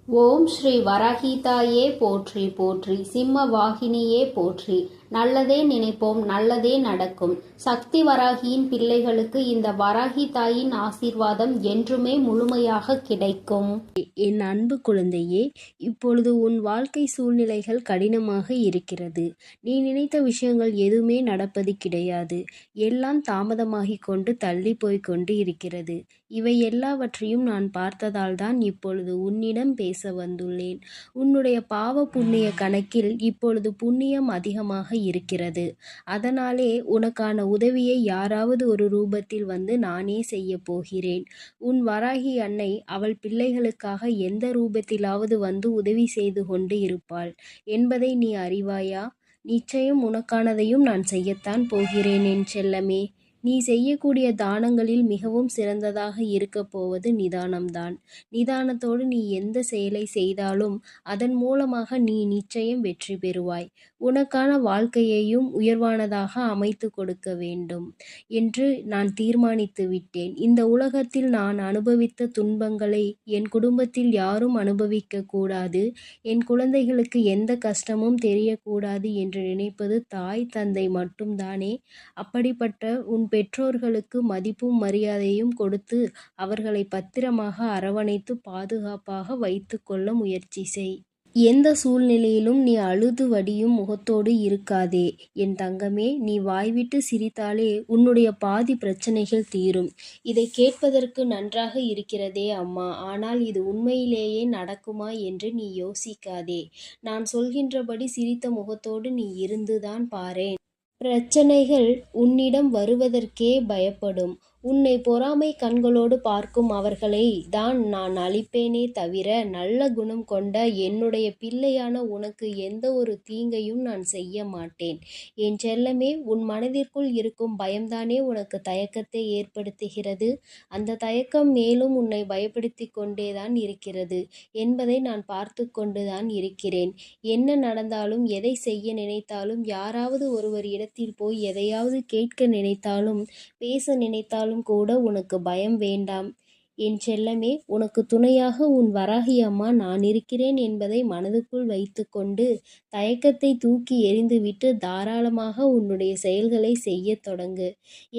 ஓம் ஸ்ரீ வராகிதாயே போற்றி போற்றி, சிம்ம வாகினியே போற்றி. நல்லதே நினைப்போம், நல்லதே நடக்கும். சக்தி வராகியின் பிள்ளைகளுக்கு இந்த வராகி தாயின் ஆசீர்வாதம் என்றுமே முழுமையாக கிடைக்கும். என் அன்பு குழந்தையே, இப்பொழுது உன் வாழ்க்கை சூழ்நிலைகள் கடினமாக இருக்கிறது. நீ நினைத்த விஷயங்கள் எதுவுமே நடப்பது கிடையாது. எல்லாம் தாமதமாகிக் கொண்டு தள்ளி போய்க் கொண்டு இருக்கிறது. இவை எல்லாவற்றையும் நான் பார்த்ததால் தான் இப்பொழுது உன்னிடம் பேச வந்துள்ளேன். உன்னுடைய பாவ புண்ணிய கணக்கில் இப்பொழுது புண்ணியம் அதிகமாக இருக்கிறது. அதனாலே உனக்கான உதவியை யாராவது ஒரு ரூபத்தில் வந்து நானே செய்ய போகிறேன். உன் வராகி அன்னை அவள் பிள்ளைகளுக்காக எந்த ரூபத்திலாவது வந்து உதவி செய்து கொண்டு இருப்பாள் என்பதை நீ அறிவாயா? நிச்சயம் உனக்கானதையும் நான் செய்யத்தான் போகிறேன் என் செல்லமே. நீ செய்யக்கூடிய தானங்களில் மிகவும் சிறந்ததாக இருக்கப் போவது நிதானம்தான். நிதானத்தோடு நீ எந்த செயலை செய்தாலும் அதன் மூலமாக நீ நிச்சயம் வெற்றி பெறுவாய். உனக்கான வாழ்க்கையையும் உயர்வானதாக அமைத்து கொடுக்க வேண்டும் என்று நான் தீர்மானித்து விட்டேன். இந்த உலகத்தில் நான் அனுபவித்த துன்பங்களை என் குடும்பத்தில் யாரும் அனுபவிக்க கூடாது, என் குழந்தைகளுக்கு எந்த கஷ்டமும் தெரியக்கூடாது என்று நினைப்பது தாய் தந்தை மட்டும்தானே. அப்படிப்பட்ட உன் பெற்றோர்களுக்கு மதிப்பும் மரியாதையும் கொடுத்து அவர்களை பத்திரமாக அரவணைத்து பாதுகாப்பாக வைத்து கொள்ள முயற்சி செய். எந்த சூழ்நிலையிலும் நீ அழுது வடியும் முகத்தோடு இருக்காதே என் தங்கமே. நீ வாய்விட்டு சிரித்தாலே உன்னுடைய பாதி பிரச்சனைகள் தீரும். இதை கேட்பதற்கு நன்றாக இருக்கிறதே அம்மா, ஆனால் இது உண்மையிலேயே நடக்குமா என்று நீ யோசிக்காதே. நான் சொல்கின்றபடி சிரித்த முகத்தோடு நீ இருந்துதான் பாரேன். பிரச்சனைகள் உன்னிடம் வருவதற்கே பயப்படும். உன்னை பொறாமை கண்களோடு பார்க்கும் அவர்களை தான் நான் அழிப்பேனே தவிர நல்ல குணம் கொண்ட என்னுடைய பிள்ளையான உனக்கு எந்த ஒரு தீங்கையும் நான் செய்ய மாட்டேன். என் செல்லமே, உன் மனதிற்குள் இருக்கும் பயம்தானே உனக்கு தயக்கத்தை ஏற்படுத்துகிறது. அந்த தயக்கம் மேலும் உன்னை பயப்படுத்தி கொண்டேதான் இருக்கிறது என்பதை நான் பார்த்து கொண்டுதான் இருக்கிறேன். என்ன நடந்தாலும், எதை செய்ய நினைத்தாலும், யாராவது ஒருவர் இடத்தில் போய் எதையாவது கேட்க நினைத்தாலும், பேச நினைத்தாலும் கூட உனக்கு பயம் வேண்டாம் என் செல்லமே. உனக்கு துணையாக உன் வராகி அம்மா நான் இருக்கிறேன் என்பதை மனதுக்குள் வைத்து கொண்டு தயக்கத்தை தூக்கி எறிந்துவிட்டு தாராளமாக உன்னுடைய செயல்களை செய்ய தொடங்கு.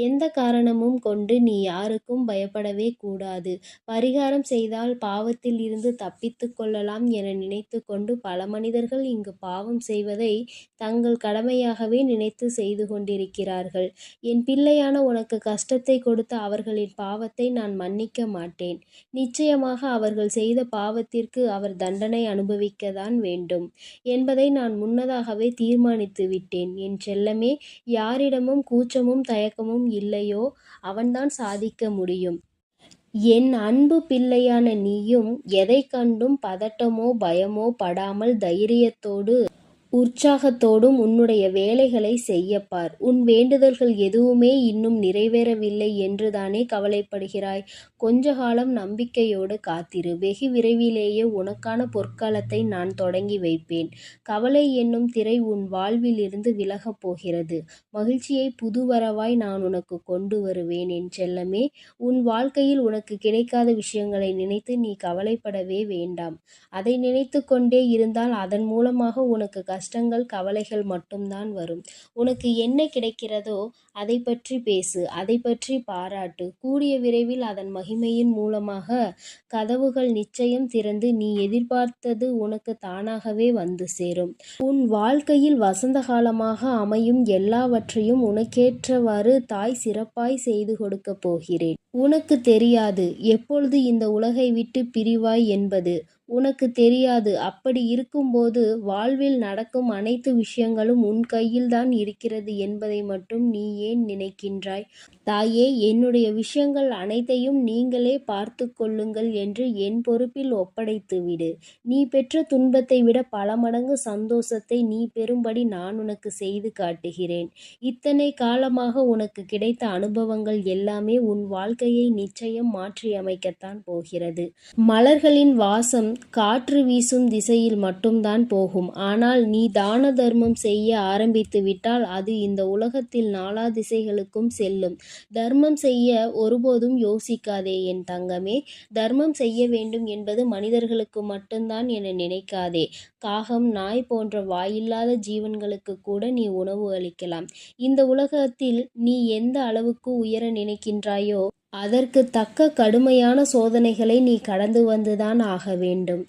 எந்த காரணமும் கொண்டு நீ யாருக்கும் பயப்படவே கூடாது. பரிகாரம் செய்தால் பாவத்தில் இருந்து தப்பித்து கொள்ளலாம் என நினைத்து கொண்டு பல மனிதர்கள் இங்கு பாவம் செய்வதை தங்கள் கடமையாகவே நினைத்து செய்து கொண்டிருக்கிறார்கள். என் பிள்ளையான உனக்கு கஷ்டத்தை கொடுத்த அவர்களின் பாவத்தை நான் மன்னிக்க மாட்டேன். நிச்சயமாக அவர்கள் செய்த பாவத்திற்கு அவர் தண்டனை அனுபவிக்கத்தான் வேண்டும் என்பதை நான் முன்னதாகவே தீர்மானித்து விட்டேன் என் செல்லமே. யாரிடமும் கூச்சமும் தயக்கமும் இல்லையோ அவன்தான் சாதிக்க முடியும். என் அன்பு பிள்ளையான நீயும் எதை கண்டும் பதட்டமோ பயமோ படாமல் தைரியத்தோடு உற்சாகத்தோடும் உன்னுடைய வேலைகளை செய்யப்பார். உன் வேண்டுதல்கள் எதுவுமே இன்னும் நிறைவேறவில்லை என்றுதானே கவலைப்படுகிறாய். கொஞ்ச காலம் நம்பிக்கையோடு காத்திரு. வெகு விரைவிலேயே உனக்கான பொற்காலத்தை நான் தொடங்கி வைப்பேன். கவலை என்னும் திரை உன் வாழ்வில் இருந்து விலகப் போகிறது. மகிழ்ச்சியை புதுவரவாய் நான் உனக்கு கொண்டு வருவேன் என் செல்லமே. உன் வாழ்க்கையில் உனக்கு கிடைக்காத விஷயங்களை நினைத்து நீ கவலைப்படவே வேண்டாம். அதை நினைத்து கொண்டே இருந்தால் அதன் மூலமாக உனக்கு கஷ்டங்கள் கவலைகள் மட்டும்தான் வரும். உனக்கு என்ன கிடைக்கிறதோ அதை பற்றி பேசு, அதை பற்றி பாராட்டு. கூடிய விரைவில் அதன் மகிமையின் மூலமாக கதவுகள் நிச்சயம் திறந்து நீ எதிர்பார்த்தது உனக்கு தானாகவே வந்து சேரும். உன் வாழ்க்கையில் வசந்த காலமாக அமையும் எல்லாவற்றையும் உனக்கேற்றவாறு தாய் சிறப்பாய் செய்து கொடுக்க போகிறேன். உனக்கு தெரியாது எப்பொழுது இந்த உலகை விட்டு பிரிவாய் என்பது. உனக்கு தெரியாது. அப்படி இருக்கும்போது வாழ்வில் நடக்கும் அனைத்து விஷயங்களும் உன் கையில்தான் இருக்கிறது என்பதை மட்டும் நீ ஏன் நினைக்கின்றாய்? தாயே, என்னுடைய விஷயங்கள் அனைத்தையும் நீங்களே பார்த்து கொள்ளுங்கள் என்று என் பொறுப்பில் ஒப்படைத்து விடு. நீ பெற்ற துன்பத்தை விட பல மடங்கு சந்தோஷத்தை நீ பெறும்படி நான் உனக்கு செய்து காட்டுகிறேன். இத்தனை காலமாக உனக்கு கிடைத்த அனுபவங்கள் எல்லாமே உன் வாழ்க்கையை நிச்சயம் மாற்றி அமைக்கத்தான் போகிறது. மலர்களின் வாசம் காற்று வீசும் திசையில் மட்டும்தான் போகும். ஆனால் நீ தான தர்மம் செய்ய ஆரம்பித்து விட்டால் அது இந்த உலகத்தில் நாலா திசைகளுக்கும் செல்லும். தர்மம் செய்ய ஒருபோதும் யோசிக்காதே என் தங்கமே. தர்மம் செய்ய வேண்டும் என்பது மனிதர்களுக்கு மட்டும்தான் என நினைக்காதே. காகம், நாய் போன்ற வாயில்லாத ஜீவன்களுக்கு கூட நீ உணவு அளிக்கலாம். இந்த உலகத்தில் நீ எந்த அளவுக்கு உயர நினைக்கின்றாயோ அதற்கு தக்க கடுமையான சோதனைகளை நீ கடந்து வந்துதான் ஆக வேண்டும்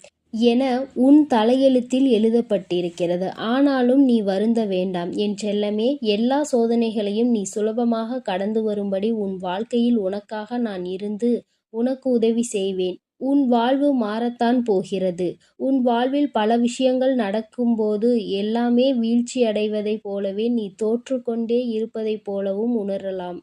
என உன் தலையெழுத்தில் எழுதப்பட்டிருக்கிறது. ஆனாலும் நீ வருந்த வேண்டாம் என் செல்லமே. எல்லா சோதனைகளையும் நீ சுலபமாக கடந்து வரும்படி உன் வாழ்க்கையில் உனக்காக நான் இருந்து உனக்கு உதவி செய்வேன். உன் வாழ்வு மாறத்தான் போகிறது. உன் வாழ்வில் பல விஷயங்கள் நடக்கும்போது எல்லாமே வீழ்ச்சி அடைவதைப் போலவே நீ தோற்றுக்கொண்டே இருப்பதைப் போலவும் உணரலாம்.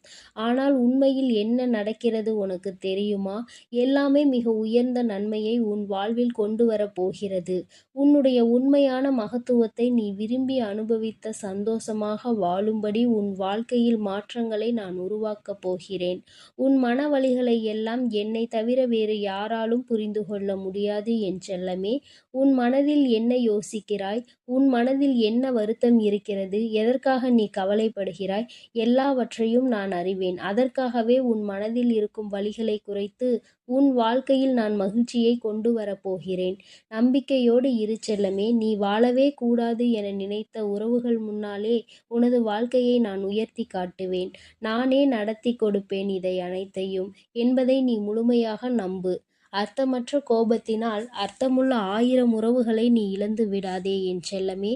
ஆனால் உண்மையில் என்ன நடக்கிறது உனக்கு தெரியுமா? எல்லாமே மிக உயர்ந்த நன்மையை உன் வாழ்வில் கொண்டு வரப்போகிறது. உன்னுடைய உண்மையான மகத்துவத்தை நீ விரும்பி அனுபவித்த சந்தோஷமாக வாழும்படி உன் வாழ்க்கையில் மாற்றங்களை நான் உருவாக்கப் போகிறேன். உன் மன வலிகளை எல்லாம் என்னை தவிர வேறு யாராலும் புரிந்து கொள்ள முடியாது என் செல்லமே. உன் மனதில் என்ன யோசிக்கிறாய்? உன் மனதில் என்ன வருத்தம் இருக்கிறது? எதற்காக நீ கவலைப்படுகிறாய்? எல்லாவற்றையும் நான் அறிவேன். அதற்காகவே உன் மனதில் இருக்கும் வலிகளை குறைத்து உன் வாழ்க்கையில் நான் மகிழ்ச்சியை கொண்டு வரப்போகிறேன். நம்பிக்கையோடு இரு செல்லமே. நீ வாழவே கூடாது என நினைத்த உறவுகள் முன்னாலே உனது வாழ்க்கையை நான் உயர்த்தி காட்டுவேன். நானே நடத்தி கொடுப்பேன் இதை அனைத்தையும் என்பதை நீ முழுமையாக நம்பு. அர்த்தமற்ற கோபத்தினால் அர்த்தமுள்ள 1000 உறவுகளை நீ இழந்து விடாதே என் செல்லமே.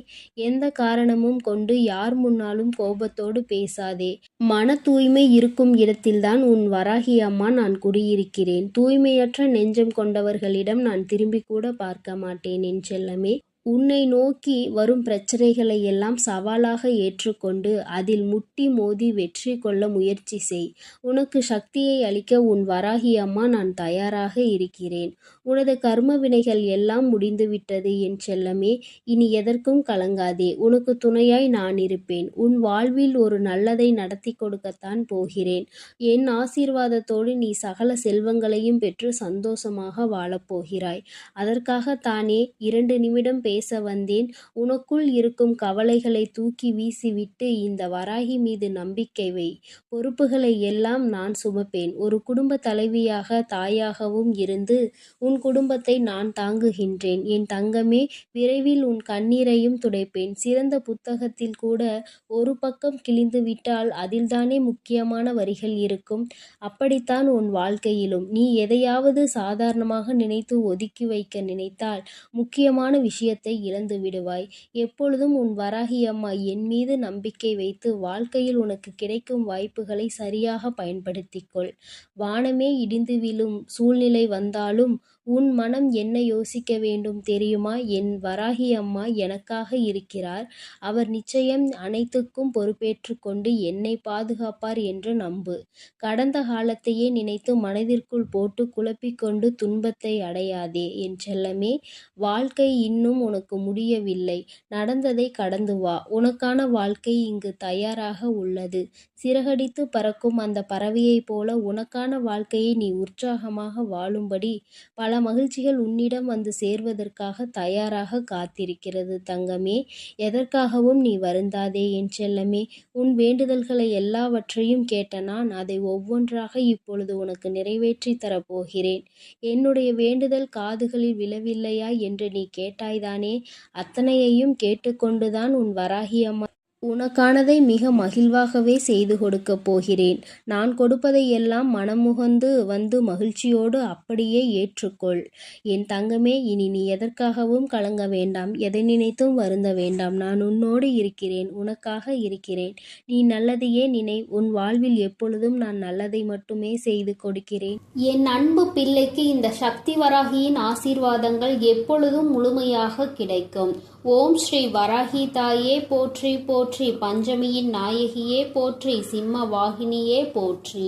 எந்த காரணமும் கொண்டு யார் முன்னாலும் கோபத்தோடு பேசாதே. மன தூய்மை இருக்கும் இடத்தில்தான் உன் வராகி அம்மா நான் குடியிருக்கிறேன். தூய்மையற்ற நெஞ்சம் கொண்டவர்களிடம் நான் திரும்பி கூட பார்க்க மாட்டேன் என் செல்லமே. உன்னை நோக்கி வரும் பிரச்சனைகளை எல்லாம் சவாலாக ஏற்றுக்கொண்டு அதில் முட்டி மோதி வெற்றி கொள்ள முயற்சி செய். உனக்கு சக்தியை அளிக்க உன் வராகி அம்மா நான் தயாராக இருக்கிறேன். உனது கர்ம வினைகள் எல்லாம் முடிந்துவிட்டது என் செல்லமே. இனி எதற்கும் கலங்காதே. உனக்கு துணையாய் நான் இருப்பேன். உன் வாழ்வில் ஒரு நல்லதை நடத்தி கொடுக்கத்தான் போகிறேன். என் ஆசீர்வாதத்தோடு நீ சகல செல்வங்களையும் பெற்று சந்தோஷமாக வாழப்போகிறாய். அதற்காகத்தானே 2 நிமிடம் பேச வந்தேன். உனக்குள் இருக்கும் கவலைகளை தூக்கி வீசிவிட்டு இந்த வராகி மீது நம்பிக்கை வை. பொறுப்புகளை எல்லாம் நான் சுமப்பேன். ஒரு குடும்ப தலைவியாக தாயாகவும் இருந்து உன் குடும்பத்தை நான் தாங்குகின்றேன் என் தங்கமே. விரைவில் உன் கண்ணீரையும் துடைப்பேன். சிறந்த புத்தகத்தில் கூட ஒரு பக்கம் கிழிந்து விட்டால் அதில்தானே முக்கியமான வரிகள் இருக்கும். அப்படித்தான் உன் வாழ்க்கையிலும் நீ எதையாவது சாதாரணமாக நினைத்து ஒதுக்கி வைக்க நினைத்தால் முக்கியமான விஷயத்தை இழந்து விடுவாய். எப்பொழுதும் உன் வராகி அம்மா என் மீது நம்பிக்கை வைத்து வாழ்க்கையில் உனக்கு கிடைக்கும் வாய்ப்புகளை சரியாக பயன்படுத்திக்கொள். வானமே இடிந்து விழும் சூழ்நிலை வந்தாலும் உன் மனம் என்ன யோசிக்க வேண்டும் தெரியுமா? என் வராகி அம்மா எனக்காக இருக்கிறார். அவர் நிச்சயம் அனைத்துக்கும் பொறுப்பேற்று கொண்டு என்னை பாதுகாப்பார் என்று நம்பு. கடந்த காலத்தையே நினைத்து மனதிற்குள் போட்டு குழப்பிக்கொண்டு துன்பத்தை அடையாதே என் செல்லமே. வாழ்க்கை இன்னும் உனக்கு முடியவில்லை. நடந்ததை கடந்து வா. உனக்கான வாழ்க்கை இங்கு தயாராக உள்ளது. சிறகடித்து பறக்கும் அந்த பறவையைப் போல உனக்கான வாழ்க்கையை நீ உற்சாகமாக வாழும்படி பல மகிழ்ச்சிகள் உன்னிடம் வந்து சேர்வதற்காக தயாராக காத்திருக்கிறது தங்கமே. எதற்காகவும் நீ வருந்தாதே என் செல்லமே. உன் வேண்டுதல்களை எல்லாவற்றையும் கேட்ட நான் அதை ஒவ்வொன்றாக இப்பொழுது உனக்கு நிறைவேற்றி தரப்போகிறேன். என்னுடைய வேண்டுதல் காதுகளில் விழவில்லையா என்று நீ கேட்டாய்தானே? அத்தனையையும் கேட்டுக்கொண்டுதான் உன் வராகி அம்மா உனக்கானதை மிக மகிழ்வாகவே செய்து கொடுக்கப் போகிறேன். நான் கொடுப்பதை எல்லாம் மனமுகந்து வந்து மகிழ்ச்சியோடு அப்படியே ஏற்றுக்கொள் என் தங்கமே. இனி நீ எதற்காகவும் கலங்க வேண்டாம். எதை நினைத்தும் வருந்த வேண்டாம். நான் உன்னோடு இருக்கிறேன். உனக்காக இருக்கிறேன். நீ நல்லதையே நினை. உன் வாழ்வில் எப்பொழுதும் நான் நல்லதை மட்டுமே செய்து கொடுக்கிறேன். என் அன்பு பிள்ளைக்கு இந்த சக்தி வராகியின் ஆசீர்வாதங்கள் எப்பொழுதும் முழுமையாக கிடைக்கும். ஓம் ஸ்ரீ வராகி தாயே போற்றி போற்றி. பஞ்சமியின் நாயகியே போற்றி. சிம்ம வாகினியே போற்றி.